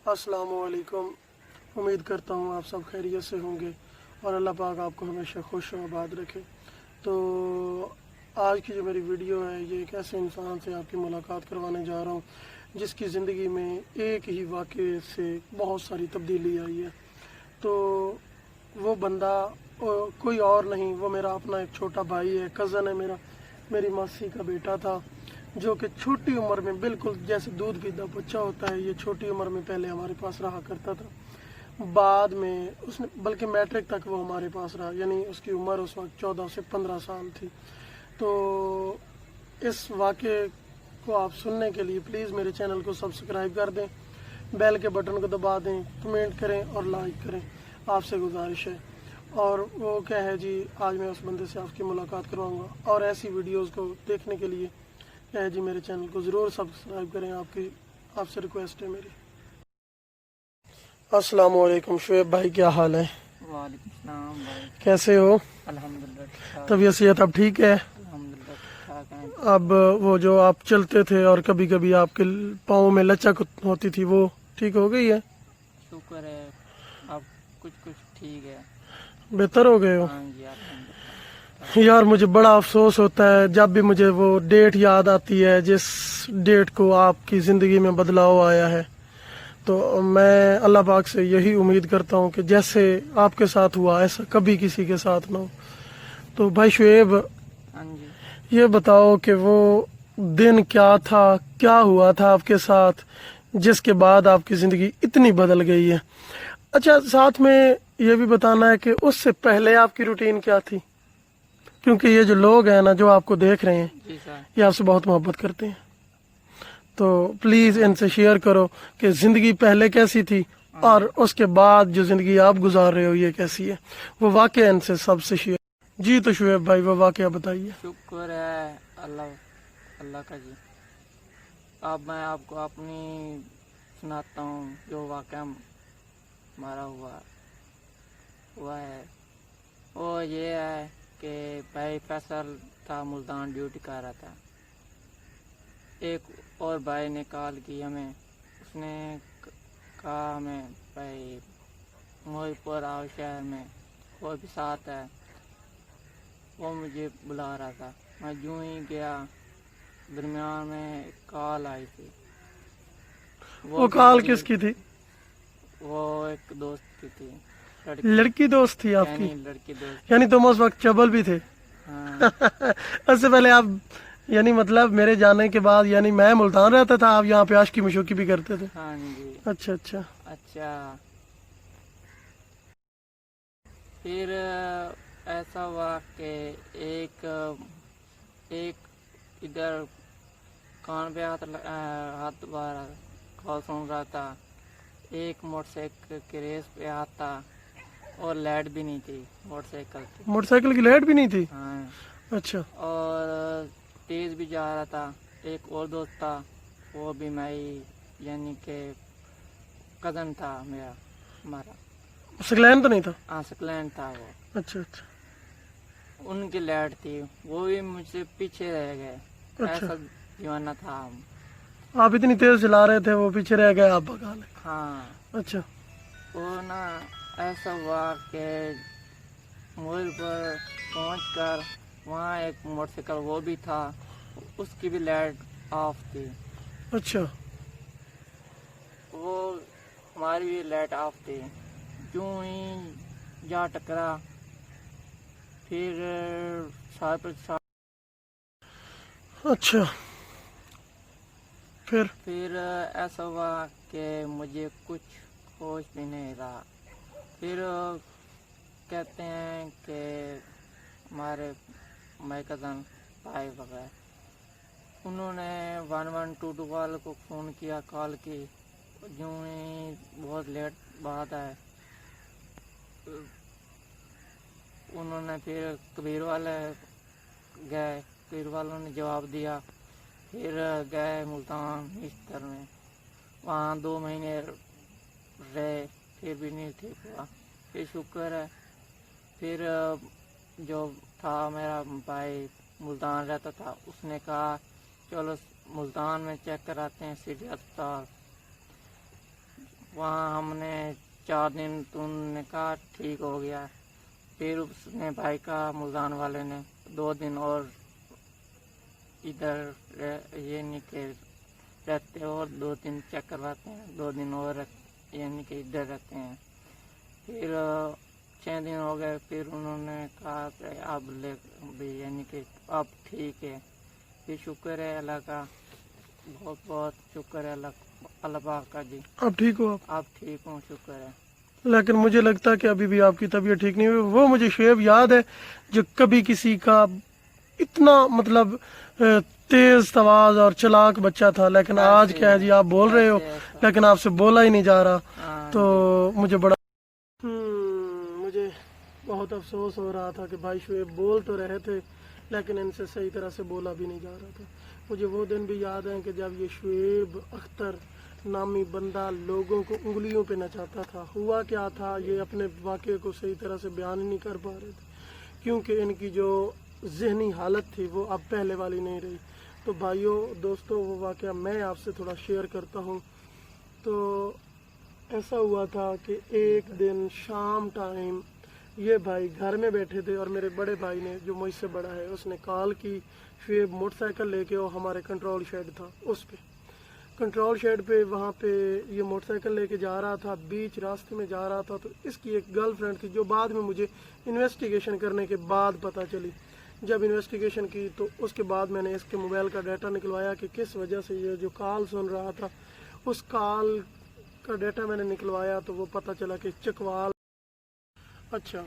अस्सलाम वालेकुम। उम्मीद करता हूँ आप सब खैरियत से होंगे और अल्लाह पाक आपको हमेशा खुश और आबाद रखे। तो आज की जो मेरी वीडियो है ये एक ऐसे इंसान से आपकी मुलाकात करवाने जा रहा हूँ जिसकी ज़िंदगी में एक ही वाक़े से बहुत सारी तब्दीली आई है। तो वो बंदा कोई और नहीं, वो मेरा अपना एक छोटा भाई है, कज़न है मेरा, मेरी मासी का बेटा था, जो कि छोटी उम्र में बिल्कुल जैसे दूध पीता बच्चा होता है, ये छोटी उम्र में पहले हमारे पास रहा करता था। बाद में उसने बल्कि मैट्रिक तक वो हमारे पास रहा, यानी उसकी उम्र उस वक्त 14 से 15 साल थी। तो इस वाक़े को आप सुनने के लिए प्लीज़ मेरे चैनल को सब्सक्राइब कर दें, बेल के बटन को दबा दें, कमेंट करें और लाइक करें, आपसे गुजारिश है। और वो क्या है जी, आज मैं उस बंदे से आपकी मुलाकात करवाऊँगा और ऐसी वीडियोज़ को देखने के लिए क्या है जी, मेरे चैनल को ज़रूर सब्सक्राइब करें, आपसे रिक्वेस्ट है मेरी। अस्सलाम वालेकुम शुएब भाई, क्या हाल है? वालेकुम सलाम भाई। कैसे हो? अल्हम्दुलिल्लाह। तबीयत सेहत अब ठीक है? अल्हम्दुलिल्लाह ठीक ठाक है। अब वो जो आप चलते थे और कभी कभी आपके पाँव में लचक होती थी, वो ठीक हो गई है? शुक्र है, अब कुछ ठीक है। बेहतर हो गए हो? हाँ जी अल्हम्दुलिल्लाह। यार मुझे बड़ा अफसोस होता है जब भी मुझे वो डेट याद आती है जिस डेट को आपकी ज़िंदगी में बदलाव आया है। तो मैं अल्लाह पाक से यही उम्मीद करता हूँ कि जैसे आपके साथ हुआ ऐसा कभी किसी के साथ ना हो। तो भाई शुएब, हाँ जी। ये बताओ कि वो दिन क्या था, क्या हुआ था आपके साथ जिसके बाद आपकी ज़िंदगी इतनी बदल गई है? अच्छा, साथ में ये भी बताना है कि उससे पहले आपकी रूटीन क्या थी, क्योंकि ये जो लोग हैं ना जो आपको देख रहे हैं जी सर। ये आपसे बहुत मोहब्बत करते हैं। तो प्लीज़ इनसे शेयर करो कि ज़िंदगी पहले कैसी थी और उसके बाद जो ज़िंदगी आप गुजार रहे हो ये कैसी है। वो वाक़या इनसे सबसे शेयर। जी तो शुएब भाई, वो वाक़या बताइए। शुक्र है अल्लाह का जी। अब मैं आपको अपनी सुनाता हूँ जो वाक़या हमारा हुआ है। वो ये है कि भाई फैसल था, मुल्तान ड्यूटी कर रहा था। एक और भाई ने कॉल की हमें, उसने कहा हमें भाई मोहितपुर आओ शहर में, कोई भी साथ है। वो मुझे बुला रहा था, मैं यूं ही गया, दरमियान में कॉल आई थी। वो भी कॉल मेरी, किसकी थी? वो एक दोस्त की थी, लड़की दोस्त थी आपकी? यानी लड़की दोस्त यानी थी। तुम उस वक्त चबल भी थे? हाँ उससे पहले आप, यानी मतलब मेरे जाने के बाद, यानी मैं मुल्तान रहता था, आप यहाँ पे आशिकी मशूकी भी करते थे? हाँ जी। अच्छा अच्छा। अच्छा, फिर ऐसा हुआ कि एक इधर कान पे हाथ बार कॉल सुन रहा था, एक मोटरसाइकिल की रेस पे हाथ था और लाइट भी नहीं थी मोटरसाइकिल की। मोटरसाइकिल की लाइट भी नहीं थी? हाँ, अच्छा। और तेज़ भी जा रहा था। एक और दोस्त था, वो भी मैं यानी कि कज़न था मेरा, हमारा। सकलैन तो नहीं था? हाँ सकलैन था वो। अच्छा अच्छा। उनकी लाइट थी, वो भी मुझसे पीछे रह गए। अच्छा, ऐसा दीवाना था हम। आप इतनी तेज चला रहे थे, वो पीछे रह गए, आप भगा ले? हाँ, अच्छा। वो ना ऐसा हुआ कि मोड़ पर पहुँच कर वहाँ एक मोटरसाइकिल वो भी था, उसकी भी लाइट ऑफ थी। अच्छा। वो हमारी भी लाइट ऑफ थी। यूं ही जा टकरा, फिर साथ पर साथ। अच्छा, फिर ऐसा हुआ कि मुझे कुछ होश भी नहीं रहा। फिर कहते हैं कि हमारे माई कज़न भाई वगैरह, उन्होंने 1122 वाले को फ़ोन किया, कॉल की। यूं ही बहुत लेट बात है, उन्होंने फिर कबीर वाले गए, कबीर वालों ने जवाब दिया। फिर गए मुल्तान इस्तर में, वहाँ 2 महीने रहे, फिर भी नहीं ठीक हुआ। फिर शुक्र है, फिर जो था मेरा भाई मुल्तान रहता था, उसने कहा चलो मुल्तान में चेक कराते हैं सिटी अस्पताल। वहाँ हमने 4 दिन तो उन्होंने कहा ठीक हो गया। फिर उसने भाई का मुल्तान वाले ने 2 दिन और इधर यानी कि रहते और 2 दिन चेक करवाते हैं, 2 दिन और यानी कि इधर रहते हैं। फिर 6 दिन हो गए। फिर उन्होंने कहा कि अब ले भी यानी कि अब ठीक है। फिर शुक्र है अल्लाह का, बहुत बहुत शुक्र है अल्लाह पाक का जी। आप ठीक हो? आप ठीक हूँ, शुक्र है। लेकिन मुझे लगता है कि अभी भी आपकी तबीयत ठीक नहीं हुई। वो मुझे शुएब याद है जो कभी किसी का इतना मतलब तेज तवाज और चालाक बच्चा था, लेकिन आज क्या है जी, आप बोल रहे हो लेकिन आपसे बोला ही नहीं जा रहा। हाँ तो मुझे बड़ा मुझे बहुत अफसोस हो रहा था कि भाई शुएब बोल तो रहे थे लेकिन इनसे सही तरह से बोला भी नहीं जा रहा था। मुझे वो दिन भी याद है कि जब ये शुएब अख्तर नामी बंदा लोगों को उंगलियों पे नचाता था। हुआ क्या था, ये अपने वाक़े को सही तरह से बयान ही नहीं कर पा रहे थे क्योंकि इनकी जो ज़हनी हालत थी वो अब पहले वाली नहीं रही। तो भाइयों दोस्तों, वो वाक़या मैं आपसे थोड़ा शेयर करता हूँ। तो ऐसा हुआ था कि एक दिन शाम टाइम ये भाई घर में बैठे थे और मेरे बड़े भाई ने, जो मुझसे बड़ा है, उसने कॉल की। फिर मोटरसाइकिल लेके वो हमारे कंट्रोल शेड था, उस पे कंट्रोल शेड पे वहाँ पे ये मोटरसाइकिल लेके जा रहा था। बीच रास्ते में जा रहा था तो इसकी एक गर्लफ्रेंड थी जो बाद में मुझे इन्वेस्टिगेशन करने के बाद पता चली। जब इन्वेस्टिगेशन की तो उसके बाद मैंने इसके मोबाइल का डाटा निकलवाया कि किस वजह से ये जो कॉल सुन रहा था, उस कॉल का डाटा मैंने निकलवाया तो वो पता चला कि चकवाल। अच्छा,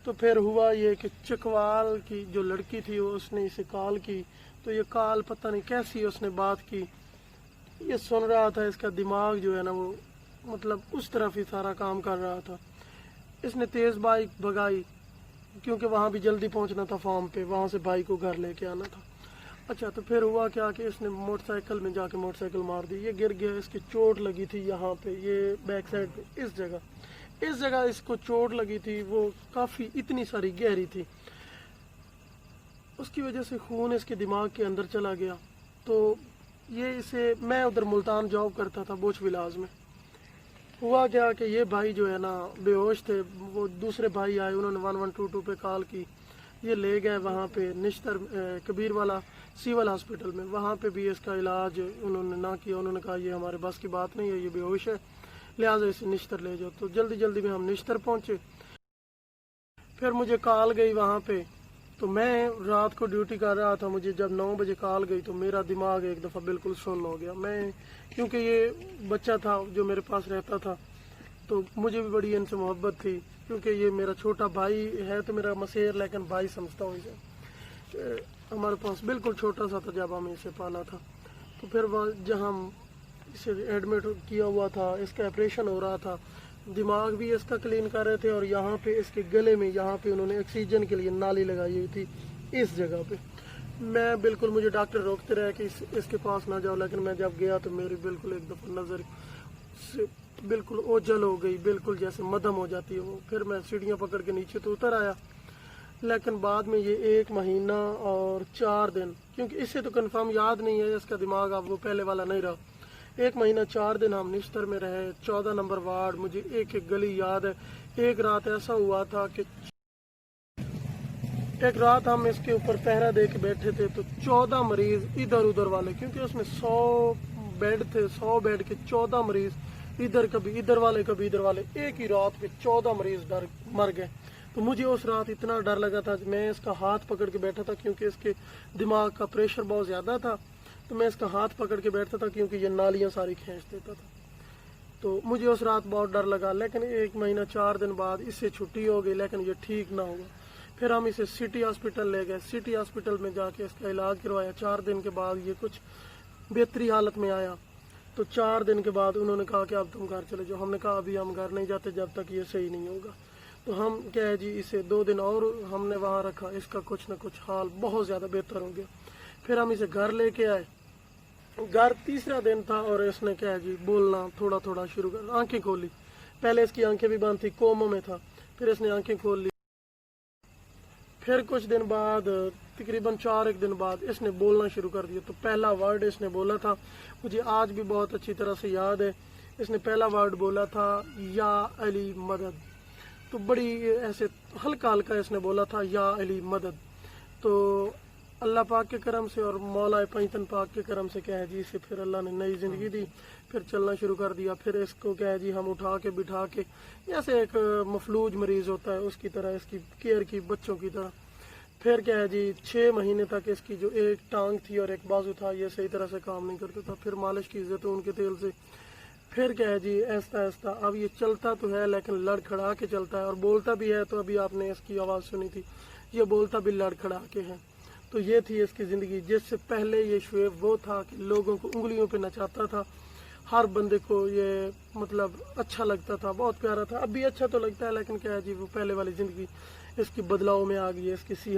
तो फिर हुआ ये कि चकवाल की जो लड़की थी वो उसने इसे कॉल की। तो ये कॉल पता नहीं कैसी उसने बात की, ये सुन रहा था। इसका दिमाग जो है ना वो मतलब उस तरफ ही सारा काम कर रहा था। इसने तेज़ बाइक भगाई क्योंकि वहाँ भी जल्दी पहुँचना था फार्म पे, वहाँ से भाई को घर लेके आना था। अच्छा, तो फिर हुआ क्या कि इसने मोटरसाइकिल में जाके मोटरसाइकिल मार दी। ये गिर गया, इसकी चोट लगी थी यहाँ पे, ये बैक साइड पे इस जगह इसको चोट लगी थी। वो काफ़ी इतनी सारी गहरी थी, उसकी वजह से खून इसके दिमाग के अंदर चला गया। तो ये इसे, मैं उधर मुल्तान जॉब करता था बुश विलास में। हुआ क्या कि ये भाई जो है ना बेहोश थे। वो दूसरे भाई आए, उन्होंने 1122 पे कॉल की। ये ले गए वहाँ पे निश्तर कबीर वाला सिविल हॉस्पिटल में। वहाँ पे भी इसका इलाज उन्होंने ना किया। उन्होंने कहा ये हमारे बस की बात नहीं है, ये बेहोश है, लिहाजा इसे निश्तर ले जाओ। तो जल्दी जल्दी में हम निश्तर पहुँचे। फिर मुझे कॉल गई वहाँ पे, तो मैं रात को ड्यूटी कर रहा था। मुझे जब 9 बजे कॉल गई तो मेरा दिमाग एक दफ़ा बिल्कुल सुन्न हो गया। मैं, क्योंकि ये बच्चा था जो मेरे पास रहता था तो मुझे भी बड़ी इनसे मोहब्बत थी, क्योंकि ये मेरा छोटा भाई है तो मेरा मसेर, लेकिन भाई समझता हूँ इसे। हमारे पास बिल्कुल छोटा सा था जब हमें इसे पाला था। तो फिर वहाँ जहाँ इसे एडमिट किया हुआ था, इसका ऑपरेशन हो रहा था, दिमाग भी इसका क्लीन कर रहे थे और यहाँ पे इसके गले में, यहाँ पे उन्होंने ऑक्सीजन के लिए नाली लगाई हुई थी इस जगह पे। मैं बिल्कुल, मुझे डॉक्टर रोकते रहे कि इसके पास ना जाओ, लेकिन मैं जब गया तो मेरी बिल्कुल एक दफ़ा नज़र से बिल्कुल ओझल हो गई, बिल्कुल जैसे मदम हो जाती है वो। फिर मैं सीढ़ियाँ पकड़ के नीचे तो उतर आया, लेकिन बाद में ये 1 महीना और 4 दिन, क्योंकि इससे तो कंफर्म याद नहीं है इसका दिमाग अब वो पहले वाला नहीं रहा। 1 महीना 4 दिन हम निश्तर में रहे, 14 नंबर वार्ड। मुझे एक एक गली याद है। एक रात ऐसा हुआ था कि एक रात हम इसके ऊपर पहरा दे के बैठे थे तो 14 मरीज इधर उधर वाले, क्योंकि उसमें 100 बेड थे, 100 बेड के 14 मरीज, इधर कभी इधर वाले कभी इधर वाले, एक ही रात में 14 मरीज मर गए। तो मुझे उस रात इतना डर लगा था, मैं इसका हाथ पकड़ के बैठा था क्योंकि इसके दिमाग का प्रेशर बहुत ज़्यादा था। तो मैं इसका हाथ पकड़ के बैठता था क्योंकि ये नालियाँ सारी खींच देता था। तो मुझे उस रात बहुत डर लगा। लेकिन 1 महीना 4 दिन बाद इससे छुट्टी हो गई, लेकिन ये ठीक ना हुआ। फिर हम इसे सिटी हॉस्पिटल ले गए। सिटी हॉस्पिटल में जाके इसका इलाज करवाया। 4 दिन के बाद ये कुछ बेहतरी हालत में आया। तो 4 दिन के बाद उन्होंने कहा कि अब तुम घर चले जाओ। हमने कहा अभी हम घर नहीं जाते जब तक ये सही नहीं होगा। तो हम क्या है जी, इसे 2 दिन और हमने वहाँ रखा। इसका कुछ ना कुछ हाल बहुत ज़्यादा बेहतर हो गया। फिर हम इसे घर लेके आए। घर तीसरा दिन था और इसने क्या है जी बोलना थोड़ा थोड़ा शुरू कर, आंखें खोली। पहले इसकी आंखें भी बंद थी, कोमा में था, फिर इसने आंखें खोल ली। फिर कुछ दिन बाद, तकरीबन 4 दिन बाद इसने बोलना शुरू कर दिया। तो पहला वर्ड इसने बोला था, मुझे आज भी बहुत अच्छी तरह से याद है اس نے پہلا ورڈ بولا تھا یا علی مدد، تو بڑی ایسے ہلکا ہلکا اس نے بولا تھا یا علی مدد. تو اللہ پاک کے کرم سے اور مولا پنجتن پاک کے کرم سے کیا ہے جی اسے پھر اللہ نے نئی زندگی دی، پھر چلنا شروع کر دیا. پھر اس کو کیا ہے جی ہم اٹھا کے بٹھا کے جیسے ایک مفلوج مریض ہوتا ہے اس کی طرح اس کی کیئر کی، بچوں کی طرح. پھر کیا ہے جی 6 مہینے تک اس کی جو ایک ٹانگ تھی اور ایک بازو تھا یہ صحیح طرح سے کام نہیں کرتا تھا. پھر مالش کی زیتون کے تیل سے پھر کیا ہے جی آہستہ آہستہ اب یہ چلتا تو ہے لیکن لڑ کھڑا کے چلتا ہے، اور بولتا بھی ہے. تو ابھی آپ نے اس کی آواز سنی تھی، یہ بولتا بھی لڑ کھڑا کے ہے. تو یہ تھی اس کی زندگی. جس سے پہلے یہ شعیب وہ تھا کہ لوگوں کو انگلیوں پہ نچاتا تھا، ہر بندے کو یہ مطلب اچھا لگتا تھا، بہت پیارا تھا. اب بھی اچھا تو لگتا ہے لیکن کیا ہے جی وہ پہلے والی زندگی اس کی بدلاؤ میں آ گئی ہے. اس کی